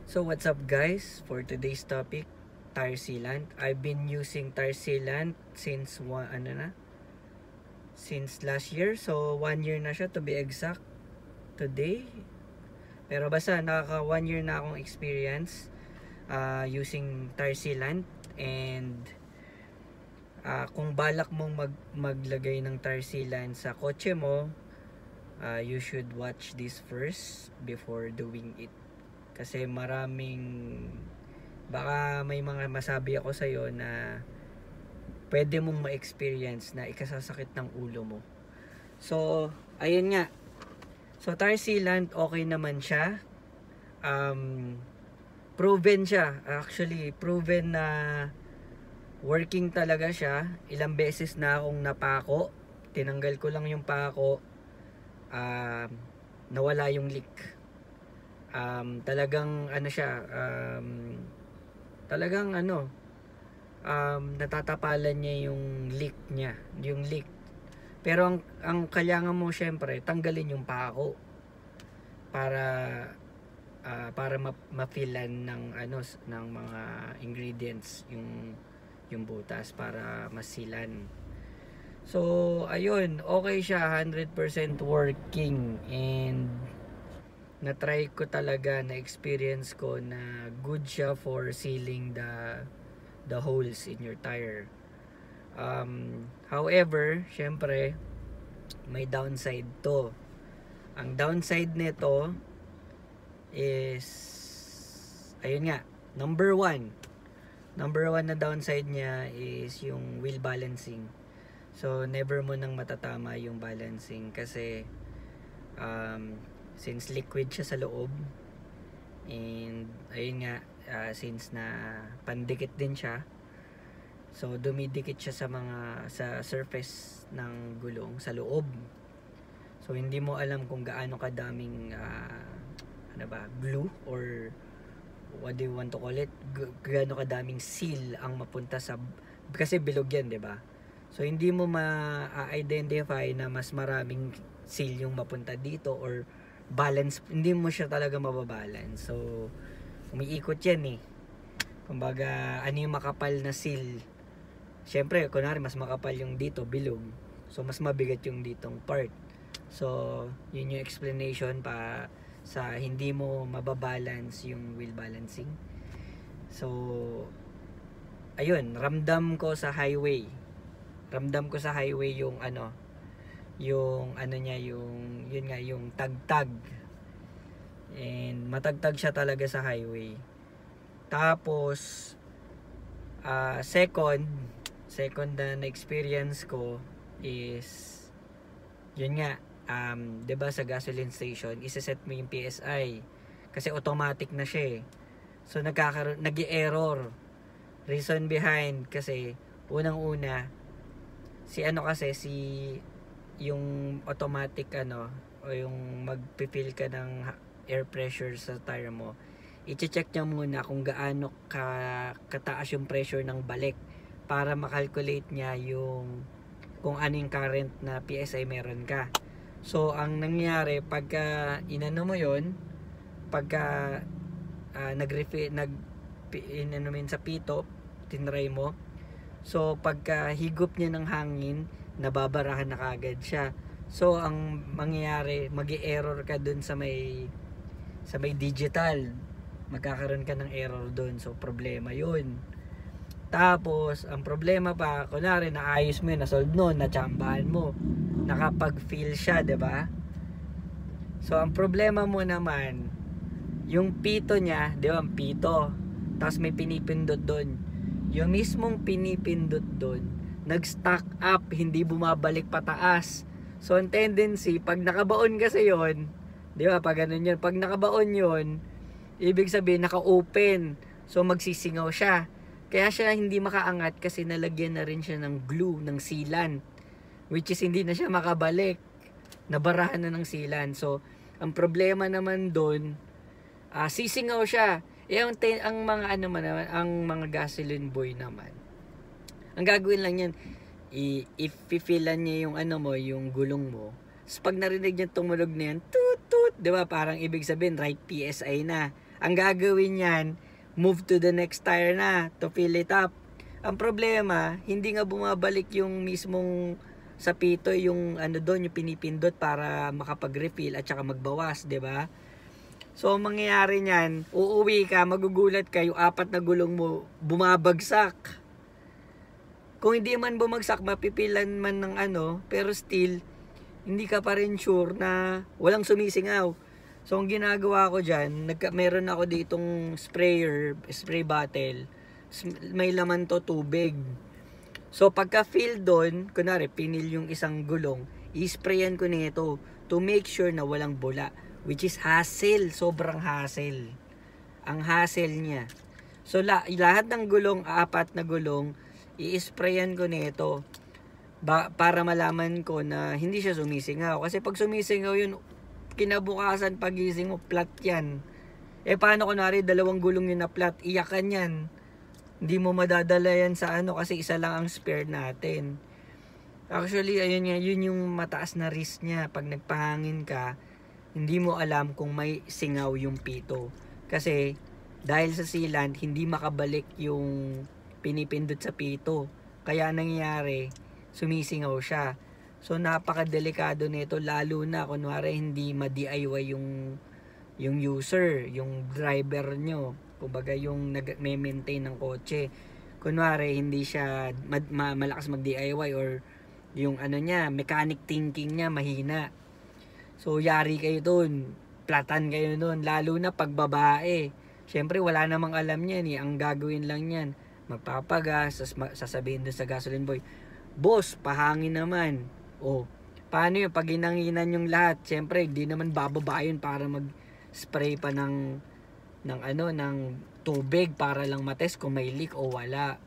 So what's up guys, for today's topic, tire sealant. I've been using tire sealant since since last year. So 1 year na siya to be exact today. Pero basta nakaka 1 year na akong experience using tire sealant. And kung balak mong maglagay ng tire sealant sa kotse mo, you should watch this first before doing it. Kasi baka may mga masabi ako sa'yo na pwede mong ma-experience na ikasasakit ng ulo mo. So, ayun nga. So, tire sealant, okay naman siya. Proven siya. Actually, proven na working talaga siya. Ilang beses na akong napako. Tinanggal ko lang yung pako. Nawala yung leak. Talagang natatapalan niya yung leak. Pero ang kailangan mo syempre tanggalin yung pako para ma-fillan ng mga ingredients yung butas para masilan. So ayun, okay siya, 100% working, and na-try ko talaga, na-experience ko na good siya for sealing the holes in your tire. However, syempre may downside to. Ang downside nito is ayun nga, number one na downside niya is yung wheel balancing. So never mo nang matatama yung balancing kasi since liquid siya sa loob, and ayun nga, since na pandikit din siya, so dumidikit siya sa surface ng gulong sa loob. So hindi mo alam kung gaano kadaming glue, or what do you want to call it, gaano kadaming seal ang mapunta kasi bilog yan, di ba? So hindi mo ma-identify na mas maraming seal yung mapunta dito, or balance, hindi mo siya talaga mababalance. So umiikot yan eh. Kumbaga, ano yung makapal na seal, syempre kunwari mas makapal yung dito, bilog, so mas mabigat yung ditong part. So yun yung explanation pa sa hindi mo mababalance yung wheel balancing. So ayun, ramdam ko sa highway yung tagtag, and matagtag siya talaga sa highway. Tapos second na experience ko is yun nga, 'di ba sa gasoline station iseset mo yung PSI kasi automatic na siya eh. So nag-error. Reason behind kasi unang-una yung automatic o yung magpi-fill ka ng air pressure sa tire mo, i-check niya muna kung gaano kataas yung pressure ng balik para makalculate niya kung anong current na PSI meron ka. So ang nangyari pagka inano mo yon, pagka sa pito, tinry mo, so pagka higop niya ng hangin, nababarahan na kagad siya. So ang mangyayari, magi-error ka dun sa may digital, magkakaroon ka ng error dun. So problema yun. Tapos ang problema pa, kunwari naayos mo yun, na-solve nun, natsambahan mo, nakapag-fill siya, 'di ba? So ang problema mo naman, yung pito niya, 'di ba, ang pito, tapos may pinipindot doon. Yung mismong pinipindot doon, nag-stack up, hindi bumabalik pataas. So ang tendency, pag nakabaon kasi yon, di ba, pag ganun yun, pag nakabaon yon, ibig sabihin naka-open, so magsisingaw siya. Kaya siya hindi makaangat kasi nalagyan na rin siya ng glue, ng sealant, which is hindi na siya makabalik, nabarahan na ng sealant. So ang problema naman doon, sisingaw siya. Ang mga gasoline boy naman, ang gagawin lang yan, i-fillan niya yung yung gulong mo. So pag narinig niya tumunog na yan, tut tut, 'di ba? Parang ibig sabihin right PSI na. Ang gagawin niyan, move to the next tire na to fill it up. Ang problema, hindi nga bumabalik yung mismong sa pito yung ano doon, yung pinipindot para makapag-refill at saka magbawas, 'di ba? So, ang mangyayari niyan, uuwi ka, magugulat ka, yung 4 na gulong mo bumabagsak. Kung hindi man bumagsak, mapipilan man ng ano, pero still hindi ka pa rin sure na walang sumisingaw. So, ang ginagawa ko dyan, meron ako ditong spray bottle. May laman to tubig. So, pagka fill doon, kunwari, pinil yung isang gulong, i-sprayan ko nito to make sure na walang bula. Which is hassle. Sobrang hassle. Ang hassle niya. So, lahat ng gulong, 4 na gulong, i-sprayan ko nito para malaman ko na hindi siya sumisingaw. Kasi pag sumisingaw yun, kinabukasan pagising mo, flat yan. Paano kunwari 2 gulong yun na flat, iyakan yan. Hindi mo madadala yan sa ano kasi isa lang ang spare natin. Actually, ayun nga, yun yung mataas na risk niya. Pag nagpahangin ka, hindi mo alam kung may singaw yung pito. Kasi, dahil sa sealant, hindi makabalik yung pinipindot sa pito. Kaya nangyayari, sumisingaw siya. So, napakadelikado nito, lalo na, kunwari, hindi ma-DIY yung user, yung driver nyo. Kumbaga, yung nag-maintain ng kotse. Kunwari, hindi siya malakas mag-DIY or yung ano niya, mechanic thinking niya, mahina. So, yari kayo dun. Platan kayo dun. Lalo na pag babae. Siyempre, wala namang alam niyan eh. Ang gagawin lang yan, magpapagas, sasabihin dun sa gasoline boy, boss, pahangin naman. O, paano yun? Pag inanginan yung lahat, siyempre, hindi naman bababa yun para mag-spray pa ng tubig para lang matest kung may leak o wala.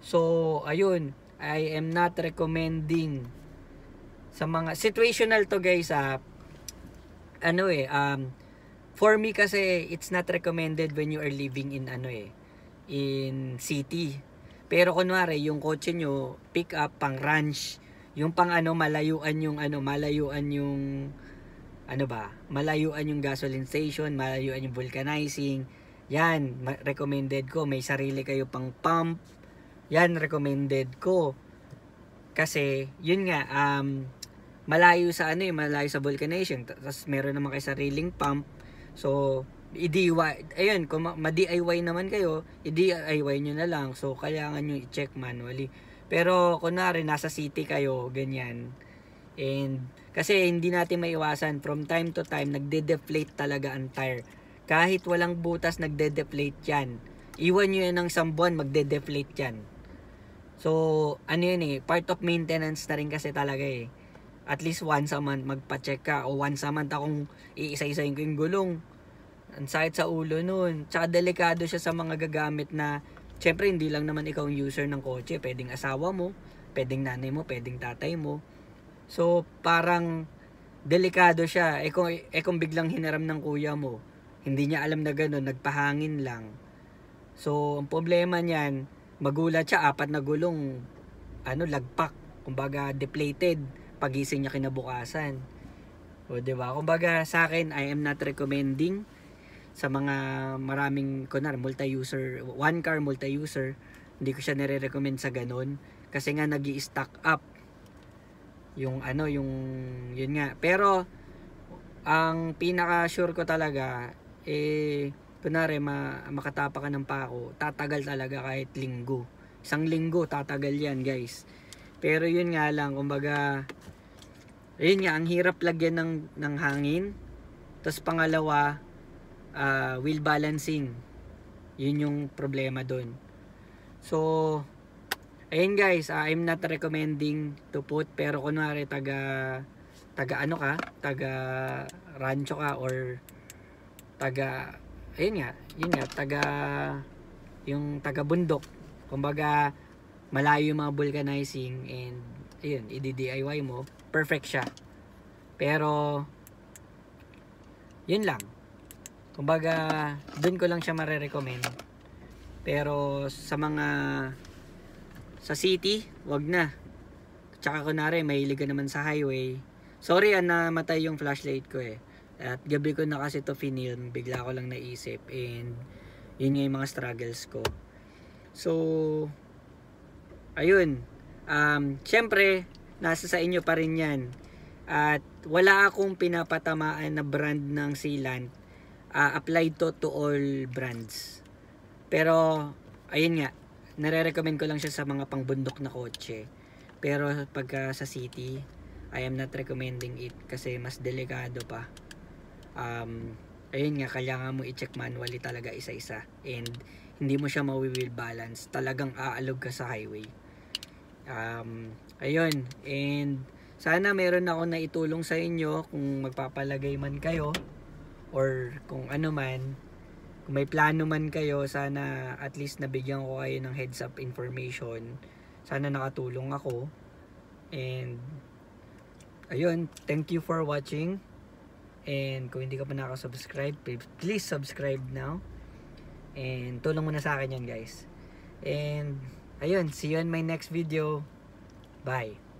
So, ayun, I am not recommending sa mga situational to guys for me kasi it's not recommended when you are living in in city. Pero kunwari yung kotse nyo pick up pang ranch, yung pang malayuan yung gasoline station, malayuan yung vulcanizing, yan recommended ko. May sarili kayo pang pump, yan recommended ko. Kasi yun nga malayo sa malayo sa vulcanization, tapos meron naman kayo sariling pump. So i-DIY, ayun, kung ma-DIY naman kayo, i-DIY nyo na lang. So kailangan nyo i-check manually. Pero kunwari nasa city kayo, ganyan, and kasi hindi natin maiwasan, from time to time nagde-deflate talaga ang tire. Kahit walang butas, nagde-deflate yan. Iwan nyo yan ng isang buwan, magde-deflate yan. So part of maintenance na rin kasi talaga eh. At least once a month magpa-check ka, o once a month akong iisa-isahin ko yung gulong. Ang sakit sa ulo nun. Tsaka delikado siya sa mga gagamit na, syempre hindi lang naman ikaw yung user ng kotse, pwedeng asawa mo, pwedeng nanay mo, pwedeng tatay mo. So parang delikado siya. Kung biglang hinaram ng kuya mo, hindi niya alam na gano'n, nagpahangin lang. So ang problema niyan, magulat siya, 4 na gulong lagpak, kumbaga deflated pagising niya kinabukasan. O diba? Kumbaga sa akin, I am not recommending sa mga maraming multi-user, one car multi-user. Hindi ko siya nire-recommend sa ganun kasi nga nag-i-stack up yung yun nga. Pero ang pinaka sure ko talaga kunwari makatapa ka ng pako, tatagal talaga kahit linggo. 1 linggo tatagal yan guys. Pero yun nga lang, kumbaga yun nga, ang hirap lagyan ng hangin. Tapos pangalawa, wheel balancing. Yun yung problema dun. So ayun guys, I'm not recommending to put, pero kunwari taga rancho ka, or taga bundok, kumbaga malayo yung mga vulcanizing, and ayun, i-DIY mo, perfect siya. Pero yun lang, kumbaga dun ko lang siya mare-recommend. Pero sa city, wag na. Tsaka kunwari mahilig ka naman sa highway, sorry namatay yung flashlight ko At gabi ko na kasi to finilm, bigla ko lang naisip, and yun nga yung mga struggles ko. So ayun, syempre nasa sa inyo pa rin yan. At wala akong pinapatamaan na brand ng sealant. Applied to all brands. Pero ayun nga, nare-recommend ko lang siya sa mga pangbundok na kotse. Pero pagka sa city, I am not recommending it kasi mas delikado pa. Ayun nga, kailangan mo i-check manually talaga isa-isa, and hindi mo siya mawi-wheel balance, talagang aalog ka sa highway. Ayun, and sana meron ako na itulong sa inyo kung magpapalagay man kayo or kung ano man, kung may plano man kayo. Sana at least nabigyan ko kayo ng heads up information, sana nakatulong ako. And ayun, thank you for watching. And kung hindi ka pa nakasubscribe, please subscribe now. And tulong mo na sa akin yan, guys. And ayun, see you in my next video. Bye.